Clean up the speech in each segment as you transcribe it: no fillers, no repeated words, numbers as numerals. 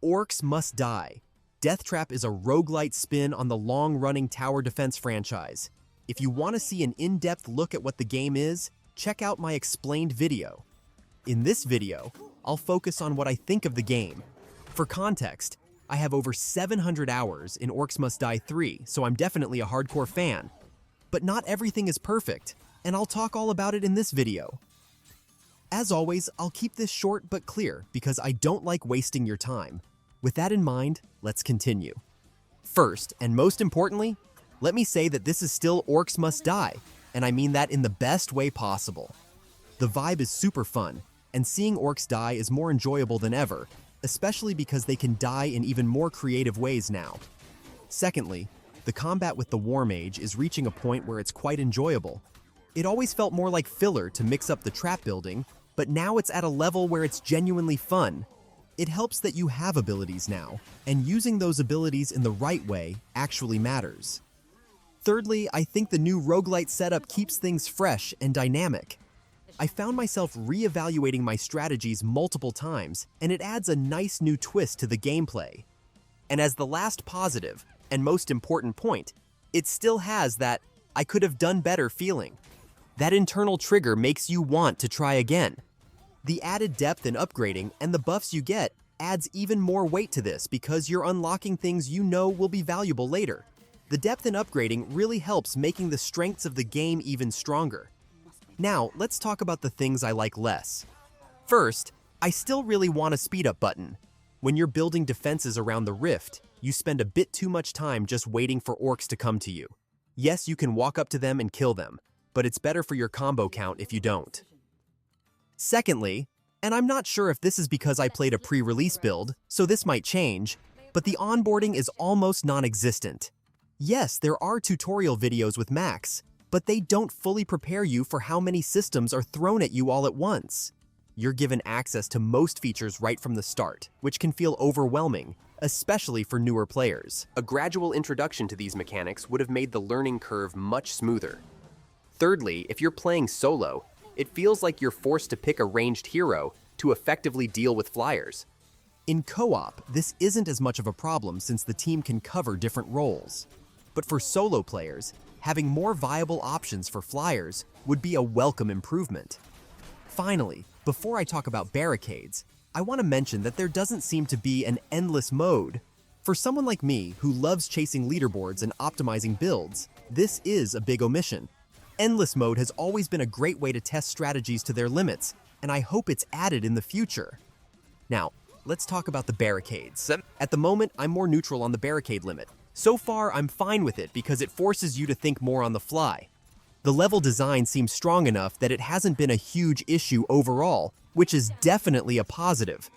Orcs Must Die. Deathtrap is a roguelite spin on the long-running tower defense franchise. If you want to see an in-depth look at what the game is, check out my explained video. In this video, I'll focus on what I think of the game. For context, I have over 700 hours in Orcs Must Die 3, so I'm definitely a hardcore fan. But not everything is perfect, and I'll talk all about it in this video. As always, I'll keep this short but clear because I don't like wasting your time. With that in mind, let's continue. First, and most importantly, let me say that this is still Orcs Must Die, and I mean that in the best way possible. The vibe is super fun, and seeing orcs die is more enjoyable than ever, especially because they can die in even more creative ways now. Secondly, the combat with the Warmage is reaching a point where it's quite enjoyable. It always felt more like filler to mix up the trap building, but now it's at a level where it's genuinely fun. It helps that you have abilities now, and using those abilities in the right way actually matters. Thirdly, I think the new roguelite setup keeps things fresh and dynamic. I found myself re-evaluating my strategies multiple times, and it adds a nice new twist to the gameplay. And as the last positive, and most important point, it still has that I could have done better feeling. That internal trigger makes you want to try again. The added depth and upgrading and the buffs you get adds even more weight to this because you're unlocking things you know will be valuable later. The depth and upgrading really helps making the strengths of the game even stronger. Now, let's talk about the things I like less. First, I still really want a speed up button. When you're building defenses around the rift, you spend a bit too much time just waiting for orcs to come to you. Yes, you can walk up to them and kill them, but it's better for your combo count if you don't. Secondly, and I'm not sure if this is because I played a pre-release build, so this might change, but the onboarding is almost non-existent. Yes, there are tutorial videos with Max, but they don't fully prepare you for how many systems are thrown at you all at once. You're given access to most features right from the start, which can feel overwhelming, especially for newer players. A gradual introduction to these mechanics would have made the learning curve much smoother. Thirdly, if you're playing solo, it feels like you're forced to pick a ranged hero to effectively deal with flyers. In co-op, this isn't as much of a problem since the team can cover different roles. But for solo players, having more viable options for flyers would be a welcome improvement. Finally, before I talk about barricades, I want to mention that there doesn't seem to be an endless mode. For someone like me who loves chasing leaderboards and optimizing builds, this is a big omission. Endless mode has always been a great way to test strategies to their limits, and I hope it's added in the future. Now, let's talk about the barricades. At the moment, I'm more neutral on the barricade limit. So far, I'm fine with it because it forces you to think more on the fly. The level design seems strong enough that it hasn't been a huge issue overall, which is definitely a positive.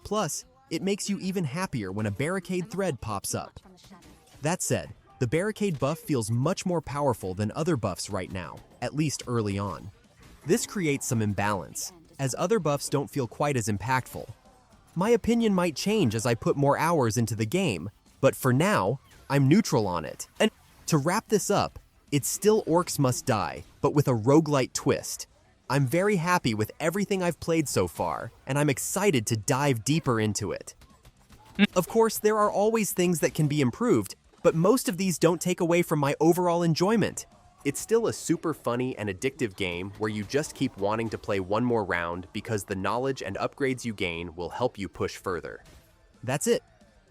Plus, it makes you even happier when a barricade thread pops up. That said, the barricade buff feels much more powerful than other buffs right now, at least early on. This creates some imbalance, as other buffs don't feel quite as impactful. My opinion might change as I put more hours into the game, but for now, I'm neutral on it. And to wrap this up, it's still Orcs Must Die, but with a roguelite twist. I'm very happy with everything I've played so far, and I'm excited to dive deeper into it. Of course, there are always things that can be improved, but most of these don't take away from my overall enjoyment. It's still a super funny and addictive game where you just keep wanting to play one more round because the knowledge and upgrades you gain will help you push further. That's it.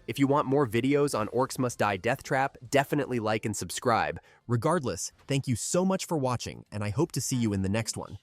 If you want more videos on Orcs Must Die Deathtrap, definitely like and subscribe. Regardless, thank you so much for watching, and I hope to see you in the next one.